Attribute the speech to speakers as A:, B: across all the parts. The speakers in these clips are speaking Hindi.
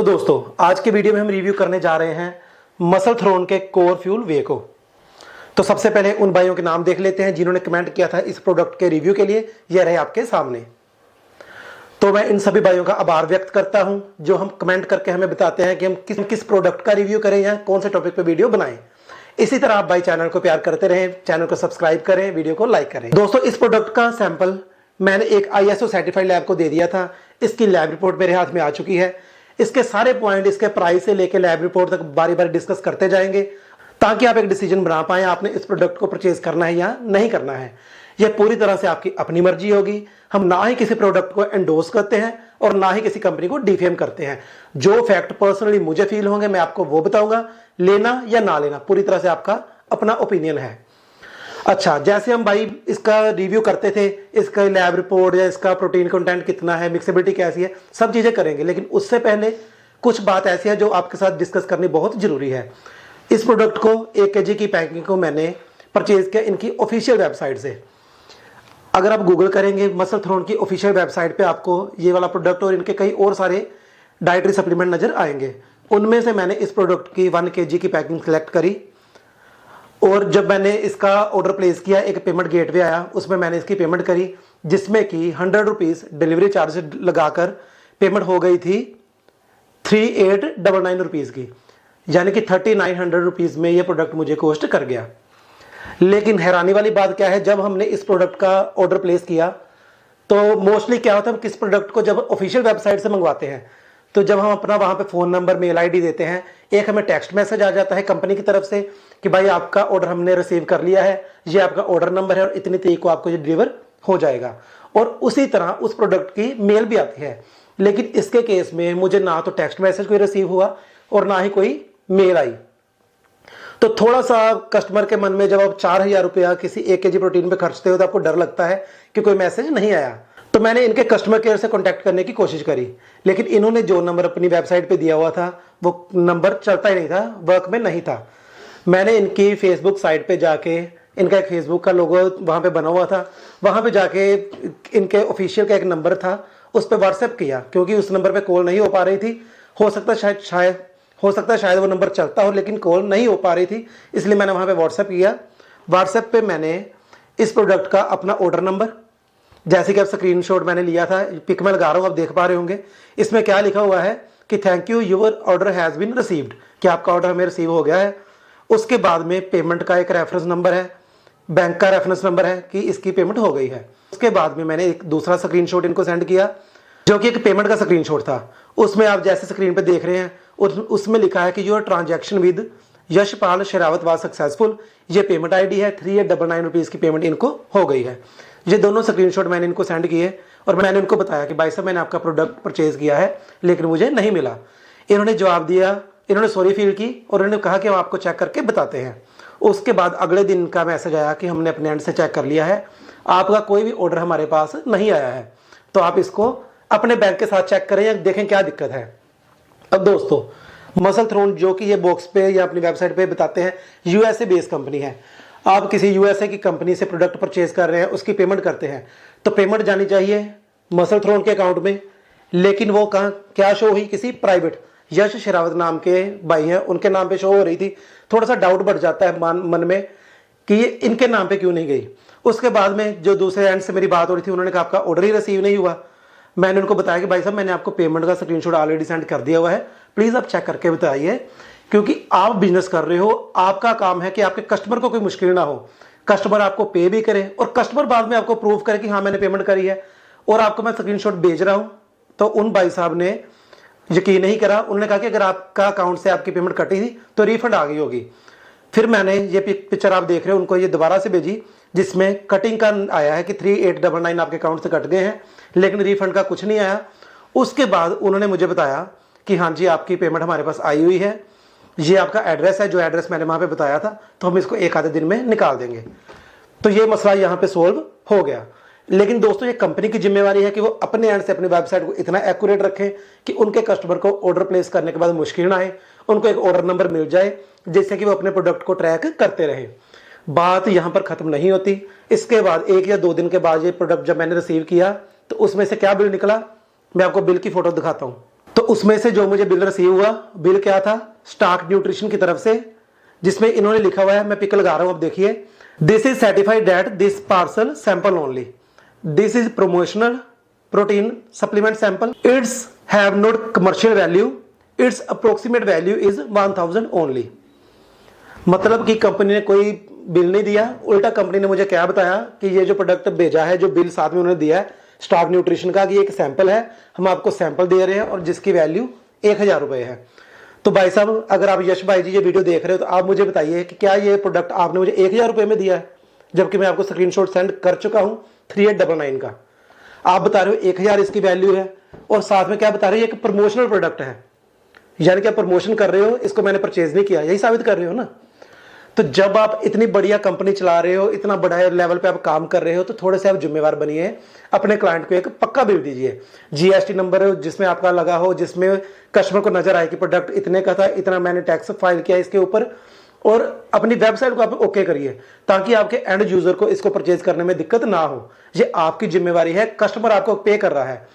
A: तो दोस्तों आज के वीडियो में हम रिव्यू करने जा रहे हैं मसल थ्रोन के कोर फ्यूल वे को। तो सबसे पहले उन भाइयों के नाम देख लेते हैं जिन्होंने कमेंट किया था इस प्रोडक्ट के रिव्यू के लिए। यह रहे आपके सामने। तो मैं इन सभी भाइयों का आभार व्यक्त करता हूं जो हम कमेंट करके हमें बताते हैं कि हम किस प्रोडक्ट का रिव्यू करें या कौन से टॉपिक पर वीडियो बनाएं। इसी तरह आप भाई चैनल को प्यार करते रहें, चैनल को सब्सक्राइब करें, वीडियो को लाइक करें। दोस्तों इस प्रोडक्ट का सैंपल मैंने एक ISO सर्टिफाइड लैब को दे दिया था। इसकी लैब रिपोर्ट मेरे हाथ में आ चुकी है। इसके सारे पॉइंट, इसके प्राइस से लेकर लैब रिपोर्ट तक बारी बारी डिस्कस करते जाएंगे ताकि आप एक डिसीजन बना पाएं आपने इस प्रोडक्ट को परचेज करना है या नहीं करना है। यह पूरी तरह से आपकी अपनी मर्जी होगी। हम ना ही किसी प्रोडक्ट को एंडोर्स करते हैं और ना ही किसी कंपनी को डिफेम करते हैं। जो फैक्ट पर्सनली मुझे फील होंगे मैं आपको वो बताऊंगा। लेना या ना लेना पूरी तरह से आपका अपना ओपिनियन है। अच्छा, जैसे हम भाई इसका रिव्यू करते थे, इसका लैब रिपोर्ट या इसका प्रोटीन कंटेंट कितना है, मिक्सेबिलिटी कैसी है, सब चीजें करेंगे। लेकिन उससे पहले कुछ बात ऐसी है जो आपके साथ डिस्कस करनी बहुत जरूरी है। इस प्रोडक्ट को 1 kg की पैकिंग को मैंने परचेज किया इनकी ऑफिशियल वेबसाइट से। अगर आप गूगल करेंगे मसल थ्रोन की ऑफिशियल वेबसाइट पे आपको ये वाला प्रोडक्ट और इनके कई और सारे डाइटरी सप्लीमेंट नजर आएंगे। उनमें से मैंने इस प्रोडक्ट की 1 kg की पैकिंग सेलेक्ट करी और जब मैंने इसका ऑर्डर प्लेस किया एक पेमेंट गेटवे आया, उसमें मैंने इसकी पेमेंट करी जिसमें कि 100 रुपीज़ डिलीवरी चार्ज लगाकर पेमेंट हो गई थी 3899 रुपीज़ की, यानी कि 3900 रुपीज़ में ये प्रोडक्ट मुझे कॉस्ट कर गया। लेकिन हैरानी वाली बात क्या है, जब हमने इस प्रोडक्ट का ऑर्डर प्लेस किया तो मोस्टली क्या होता है, हम किस प्रोडक्ट को जब ऑफिशियल वेबसाइट से मंगवाते हैं तो जब हम अपना वहाँ पे फ़ोन नंबर, मेल ID देते हैं, एक हमें टेक्स्ट मैसेज आ जाता है कंपनी की तरफ से कि भाई आपका ऑर्डर हमने रिसीव कर लिया है, ये आपका ऑर्डर नंबर है और इतनी तारीख को आपको ये डिलीवर हो जाएगा। और उसी तरह उस प्रोडक्ट की मेल भी आती है। लेकिन इसके केस में मुझे ना तो टेक्स्ट मैसेज कोई रिसीव हुआ और ना ही कोई मेल आई। तो थोड़ा सा कस्टमर के मन में, जब आप 4000 रुपया किसी 1 kg प्रोटीन पे खर्चते हो तो आपको डर लगता है कि कोई मैसेज नहीं आया। तो मैंने इनके कस्टमर केयर से कांटेक्ट करने की कोशिश करी, लेकिन इन्होंने जो नंबर अपनी वेबसाइट पे दिया हुआ था वो नंबर चलता ही नहीं था, वर्क में नहीं था। मैंने इनकी फेसबुक साइट पे जाके, इनका एक फेसबुक का लोगो वहाँ पे बना हुआ था, वहाँ पे जाके इनके ऑफिशियल का एक नंबर था उस पर व्हाट्सएप किया, क्योंकि उस नंबर पर कॉल नहीं हो पा रही थी। हो सकता है शायद वो नंबर चलता हो लेकिन कॉल नहीं हो पा रही थी, इसलिए मैंने वहाँ पर व्हाट्सएप किया। व्हाट्सएप पे मैंने इस प्रोडक्ट का अपना ऑर्डर नंबर, जैसे कि अब स्क्रीनशॉट मैंने लिया था, पिक में लगा रहा हूँ, आप देख पा रहे होंगे। इसमें क्या लिखा हुआ है कि thank you, your order has been received, कि आपका ऑर्डर हमें रिसीव हो गया है। उसके बाद में पेमेंट का एक रेफरेंस नंबर है, बैंक का रेफरेंस नंबर है कि इसकी पेमेंट हो गई है। उसके बाद में मैंने एक दूसरा स्क्रीनशॉट इनको सेंड किया जो कि एक पेमेंट का स्क्रीनशॉट था। उसमें आप जैसे स्क्रीन पर देख रहे हैं उसमें लिखा है कि your transaction with Yashpal Sherawat was successful. ये पेमेंट ID है, 3899 रुपीज़ की पेमेंट इनको हो गई है। ये दोनों स्क्रीनशॉट मैंने इनको सेंड किए और मैंने उनको बताया कि भाई साहब मैंने आपका प्रोडक्ट परचेज किया है लेकिन मुझे नहीं मिला। इन्होंने जवाब दिया, इन्होंने सॉरी फील की और उन्होंने कहा कि हम आपको चेक करके बताते हैं। उसके बाद अगले दिन का मैसेज आया कि हमने अपने एंड से चेक कर लिया है, आपका कोई भी ऑर्डर हमारे पास नहीं आया है, तो आप इसको अपने बैंक के साथ चेक करें या देखें क्या दिक्कत है। अब दोस्तों मसल थ्रोन जो कि ये बॉक्स पे या अपनी वेबसाइट पे बताते हैं USA बेस्ड कंपनी है। आप किसी USA की कंपनी से प्रोडक्ट परचेज कर रहे हैं, उसकी पेमेंट करते हैं तो पेमेंट जानी चाहिए मसल थ्रोन के अकाउंट में। लेकिन वो कहाँ क्या शो हुई, किसी प्राइवेट यश शेरावत नाम के भाई हैं उनके नाम पे शो हो रही थी। थोड़ा सा डाउट बढ़ जाता है मन में कि ये इनके नाम पे क्यों नहीं गई। उसके बाद में जो दूसरे एंड से मेरी बात हो रही थी, उन्होंने कहा आपका ऑर्डर ही रिसीव नहीं हुआ। मैंने उनको बताया कि भाई साहब मैंने आपको पेमेंट का स्क्रीनशॉट ऑलरेडी सेंड कर दिया हुआ है, प्लीज़ आप चेक करके बताइए, क्योंकि आप बिजनेस कर रहे हो, आपका काम है कि आपके कस्टमर को कोई मुश्किल ना हो, कस्टमर आपको पे भी करे और कस्टमर बाद में आपको प्रूव करे कि हाँ मैंने पेमेंट करी है और आपको मैं स्क्रीनशॉट भेज रहा हूँ। तो उन भाई साहब ने यकीन नहीं करा, उन्होंने कहा कि अगर आपका अकाउंट से आपकी पेमेंट कटी थी तो रिफंड आ गई होगी। फिर मैंने ये पिक्चर आप देख रहे हो उनको ये दोबारा से भेजी जिसमें कटिंग का आया है कि 3899 आपके अकाउंट से कट गए हैं, लेकिन रिफंड का कुछ नहीं आया। उसके बाद उन्होंने मुझे बताया कि हाँ जी आपकी पेमेंट हमारे पास आई हुई है, ये आपका एड्रेस है, जो एड्रेस मैंने वहाँ पे बताया था, तो हम इसको एक आधे दिन में निकाल देंगे। तो ये मसला यहाँ पे सोल्व हो गया। लेकिन दोस्तों ये कंपनी की जिम्मेवारी है कि वो अपने एंड से अपनी वेबसाइट को इतना एक्यूरेट रखें कि उनके कस्टमर को ऑर्डर प्लेस करने के बाद मुश्किल ना आए, उनको एक ऑर्डर नंबर मिल जाए जिससे कि वो अपने प्रोडक्ट को ट्रैक करते रहें। बात यहाँ पर ख़त्म नहीं होती। इसके बाद 1 या 2 दिन के बाद ये प्रोडक्ट जब मैंने रिसीव किया तो उसमें से क्या बिल निकला, मैं आपको बिल की फ़ोटो दिखाता हूँ। तो उसमें से जो मुझे बिल रिसीव हुआ, बिल क्या था, स्टार्क न्यूट्रिशन की तरफ से, जिसमें इन्होंने लिखा हुआ है, मैं पिक लगा रहा हूं, अब देखिए, this is certified that this parcel sample only, this is promotional protein supplement sample, it's have not commercial value, it's approximate value is 1000 only. मतलब कि कंपनी ने कोई बिल नहीं दिया, उल्टा कंपनी ने मुझे क्या बताया कि ये जो प्रोडक्ट भेजा है, जो बिल साथ में उन्होंने दिया है स्टार्क न्यूट्रिशन का, कि एक सैंपल है, हम आपको सैंपल दे रहे हैं और जिसकी वैल्यू 1000 रुपये है। तो भाई साहब, अगर आप यश भाई जी ये वीडियो देख रहे हो तो आप मुझे बताइए कि क्या ये प्रोडक्ट आपने मुझे 1000 रुपये में दिया है, जबकि मैं आपको स्क्रीनशॉट सेंड कर चुका हूं 3899 का। आप बता रहे हो 1000 इसकी वैल्यू है और साथ में क्या बता रहे हो, एक प्रमोशनल प्रोडक्ट है, यानी कि आप प्रमोशन कर रहे हो, इसको मैंने परचेज नहीं किया, यही साबित कर रहे हो ना। तो जब आप इतनी बढ़िया कंपनी चला रहे हो, इतना बड़ा लेवल पे आप काम कर रहे हो, तो थोड़े से आप जिम्मेवार बनिए, अपने क्लाइंट को एक पक्का बिल दीजिए, जीएसटी नंबर जिसमें आपका लगा हो, जिसमें कस्टमर को नजर आए कि प्रोडक्ट इतने का था, इतना मैंने टैक्स फाइल किया इसके ऊपर, और अपनी वेबसाइट को आप ओके करिए ताकि आपके एंड यूजर को इसको परचेज करने में दिक्कत ना हो। ये आपकी जिम्मेवारी है, कस्टमर आपको पे कर रहा है।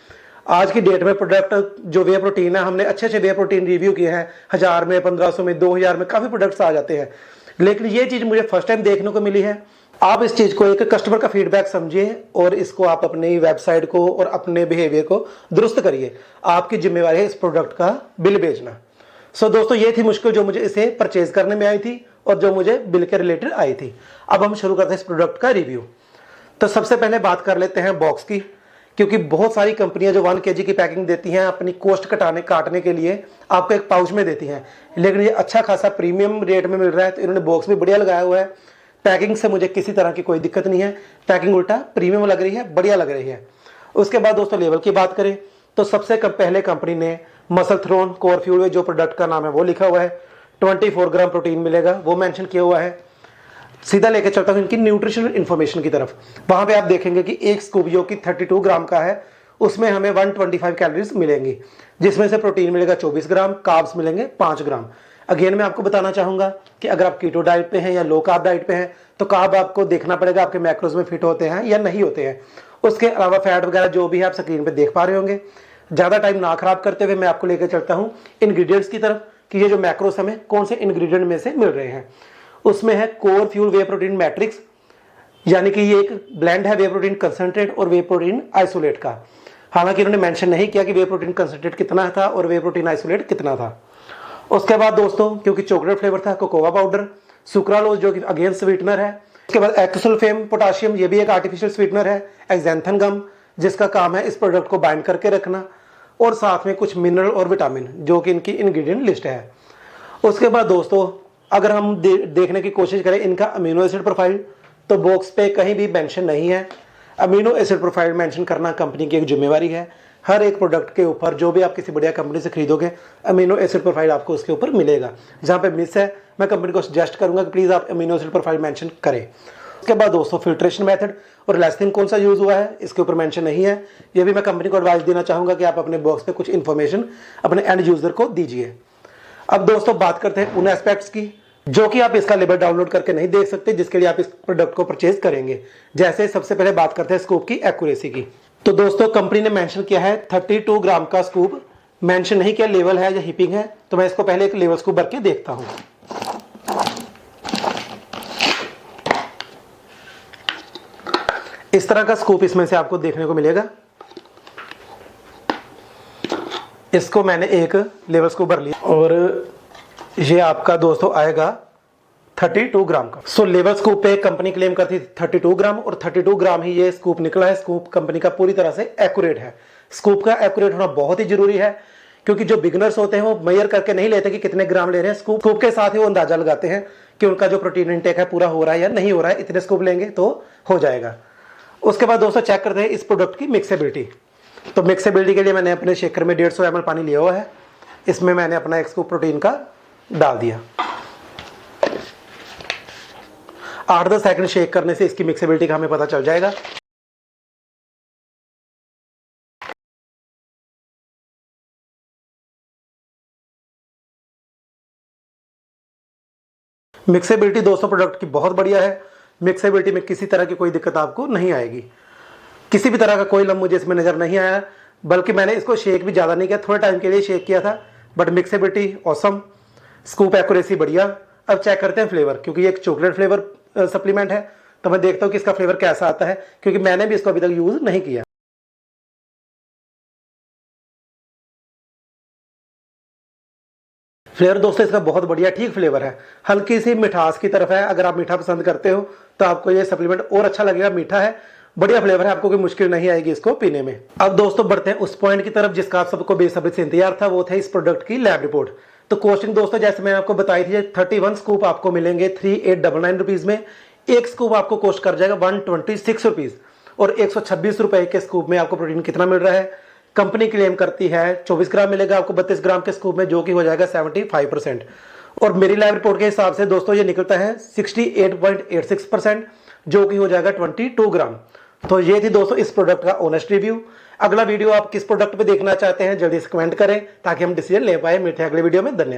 A: आज की डेट में प्रोडक्ट जो वे प्रोटीन है, हमने अच्छे अच्छे वे प्रोटीन रिव्यू किए हैं, 1000 में, 1500 में, 2000 में, काफी प्रोडक्ट्स आ जाते हैं, लेकिन ये चीज मुझे फर्स्ट टाइम देखने को मिली है। आप इस चीज को एक कस्टमर का फीडबैक समझिए और इसको आप अपनी वेबसाइट को और अपने बिहेवियर को दुरुस्त करिए। आपकी जिम्मेवारी है इस प्रोडक्ट का बिल भेजना। सो दोस्तों, ये थी मुश्किल जो मुझे इसे परचेज करने में आई थी और जो मुझे बिल के रिलेटेड आई थी। अब हम शुरू करते हैं इस प्रोडक्ट का रिव्यू। तो सबसे पहले बात कर लेते हैं बॉक्स की, क्योंकि बहुत सारी कंपनियां जो 1 kg की पैकिंग देती हैं अपनी कॉस्ट काटने के लिए आपको एक पाउच में देती हैं, लेकिन ये अच्छा खासा प्रीमियम रेट में मिल रहा है, तो इन्होंने बॉक्स भी बढ़िया लगाया हुआ है। पैकिंग से मुझे किसी तरह की कोई दिक्कत नहीं है, पैकिंग उल्टा प्रीमियम लग रही है, बढ़िया लग रही है। उसके बाद दोस्तों लेवल की बात करें तो सबसे पहले कंपनी ने मसल थ्रोन कोर फ्यूल, जो प्रोडक्ट का नाम है वो लिखा हुआ है, 24 ग्राम प्रोटीन मिलेगा वो मेंशन किया हुआ है। सीधा लेके चलता हूं इनकी न्यूट्रिशनल इंफॉर्मेशन की तरफ। वहां पे आप देखेंगे कि एक स्कूप जो कि 32 ग्राम का है, उसमें हमें 125 कैलोरीज मिलेंगी, जिसमें से प्रोटीन मिलेगा 24 ग्राम, कार्ब्स मिलेंगे 5 ग्राम। अगेन मैं आपको बताना चाहूंगा कि अगर आप कीटो डाइट पे हैं या लो कार्ब डाइट पे हैं तो कार्ब आपको देखना पड़ेगा आपके मैक्रोज में फिट होते हैं या नहीं होते हैं। उसके अलावा फैट वगैरह जो भी है आप स्क्रीन पे देख पा रहे होंगे। ज्यादा टाइम ना खराब करते हुए मैं आपको लेकर चलता हूं इंग्रेडिएंट्स की तरफ कि ये जो मैक्रोस हमें कौन से इंग्रेडिएंट में से मिल रहे हैं। उसमें है कोर फ्यूल वे प्रोटीन मैट्रिक्स, यानी कि ये एक ब्लेंड है वे प्रोटीन कंसंट्रेट और वे प्रोटीन आइसोलेट का। हालांकि इन्होंने मेंशन नहीं किया कि वे प्रोटीन कंसंट्रेट कितना था और वे प्रोटीन आइसोलेट कितना था। उसके बाद दोस्तों, क्योंकि चॉकलेट फ्लेवर था, कोकोआ पाउडर, सुक्रालोज जो कि अगेन स्वीटनर है। उसके बाद एक्सोसल्फेम पोटाशियम, ये भी एक आर्टिफिशियल स्वीटनर है। एक्जेंथन गम, जिसका काम है इस प्रोडक्ट को बाइंड करके रखना, और साथ में कुछ मिनरल और विटामिन जो कि इनकी इंग्रेडिएंट लिस्ट है। उसके बाद दोस्तों, अगर हम देखने की कोशिश करें इनका अमीनो एसिड प्रोफाइल, तो बॉक्स पे कहीं भी मेंशन नहीं है। अमीनो एसिड प्रोफाइल मेंशन करना कंपनी की एक जिम्मेवारी है। हर एक प्रोडक्ट के ऊपर जो भी आप किसी बढ़िया कंपनी से खरीदोगे, अमीनो एसिड प्रोफाइल आपको उसके ऊपर मिलेगा। जहां पे मिस है, मैं कंपनी को सजेस्ट करूंगा कि प्लीज आप अमीनो एसिड प्रोफाइल मेंशन करें। उसके बाद दोस्तों, फिल्ट्रेशन मेथड और लेस्थिन कौन सा यूज हुआ है इसके ऊपर मेंशन नहीं है। ये भी मैं कंपनी को एडवाइस देना चाहूंगा कि आप अपने बॉक्स पे कुछ इन्फॉर्मेशन अपने एंड यूजर को दीजिए। अब दोस्तों बात करते हैं उन एस्पेक्ट्स की जो कि आप इसका लेबल डाउनलोड करके नहीं देख सकते, जिसके लिए आप इस प्रोडक्ट को परचेज करेंगे। जैसे सबसे पहले बात करते हैं स्कूप की एक्यूरेसी की। तो दोस्तों कंपनी ने मेंशन किया है 32 ग्राम का स्कूप, मेंशन नहीं किया लेवल है या हिपिंग है, तो मैं इसको पहले एक लेवल स्कूप भर के देखता हूं। इस तरह का स्कूप इसमें से आपको देखने को मिलेगा। इसको मैंने एक लेवल स्कूप भर लिया और ये आपका दोस्तों आएगा 32 ग्राम का। सो लेवल स्कूप पे कंपनी क्लेम करती थी 32 ग्राम और 32 ग्राम ही ये स्कूप निकला है। स्कूप कंपनी का पूरी तरह से एक्यूरेट है। स्कूप का एक्यूरेट होना बहुत ही जरूरी है, क्योंकि जो बिगनर्स होते हैं वो मेजर करके नहीं लेते कि कितने ग्राम ले रहे हैं। स्कूप के साथ ही वो अंदाजा लगाते हैं कि उनका जो प्रोटीन इंटेक है पूरा हो रहा है या नहीं हो रहा है, इतने स्कूप लेंगे तो हो जाएगा। उसके बाद दोस्तों चेक करते हैं इस प्रोडक्ट की मिक्सेबिलिटी। तो मिक्सेबिलिटी के लिए मैंने अपने शेकर में 150 ml पानी लिया हुआ है। इसमें मैंने अपना एक स्कूप प्रोटीन का डाल दिया। 8-10 सेकंड शेक करने से इसकी मिक्सेबिलिटी का हमें पता चल जाएगा। मिक्सेबिलिटी दोस्तों प्रोडक्ट की बहुत बढ़िया है। मिक्सेबिलिटी में किसी तरह की कोई दिक्कत आपको नहीं आएगी। किसी भी तरह का कोई लम्ब मुझे इसमें नजर नहीं आया। बल्कि मैंने इसको शेक भी ज़्यादा नहीं किया, थोड़े टाइम के लिए शेक किया था, बट मिक्सेबिलिटी ऑसम, स्कूप एक्यूरेसी बढ़िया। अब चेक करते हैं फ्लेवर, क्योंकि ये एक चॉकलेट फ्लेवर सप्लीमेंट है, तो मैं देखता हूँ कि इसका फ्लेवर कैसा आता है, क्योंकि मैंने भी इसको अभी तक यूज़ नहीं किया। फ्लेवर दोस्तों इसका बहुत बढ़िया ठीक फ्लेवर है, हल्की सी मिठास की तरफ है। अगर आप मीठा पसंद करते हो तो आपको ये सप्लीमेंट और अच्छा लगेगा। मीठा है, बढ़िया फ्लेवर है, आपको कोई मुश्किल नहीं आएगी इसको पीने में। अब दोस्तों बढ़ते हैं उस पॉइंट की तरफ जिसका आप सबको बेसब्री से इंतजार था, वो था इस प्रोडक्ट की लैब रिपोर्ट। तो कॉस्टिंग दोस्तों जैसे मैंने आपको बताई थी, 31 स्कूप आपको मिलेंगे 3899 रुपीज़ में। एक स्कूप आपको कॉस्ट कर जाएगा 126 रुपीज़, और 126 रुपए के स्कूप में आपको प्रोटीन कितना मिल रहा है? कंपनी क्लेम करती है 24 ग्राम मिलेगा आपको 32 ग्राम के स्कूप में, जो कि हो जाएगा 75%। और मेरी लैब रिपोर्ट के हिसाब से दोस्तों ये निकलता है 68.86%, जो कि हो जाएगा 22 ग्राम। तो ये थी दोस्तों इस प्रोडक्ट का ऑनेस्ट रिव्यू। अगला वीडियो आप किस प्रोडक्ट पे देखना चाहते हैं जल्दी से कमेंट करें ताकि हम डिसीजन ले पाए। मिलते हैं अगले वीडियो में। धन्यवाद।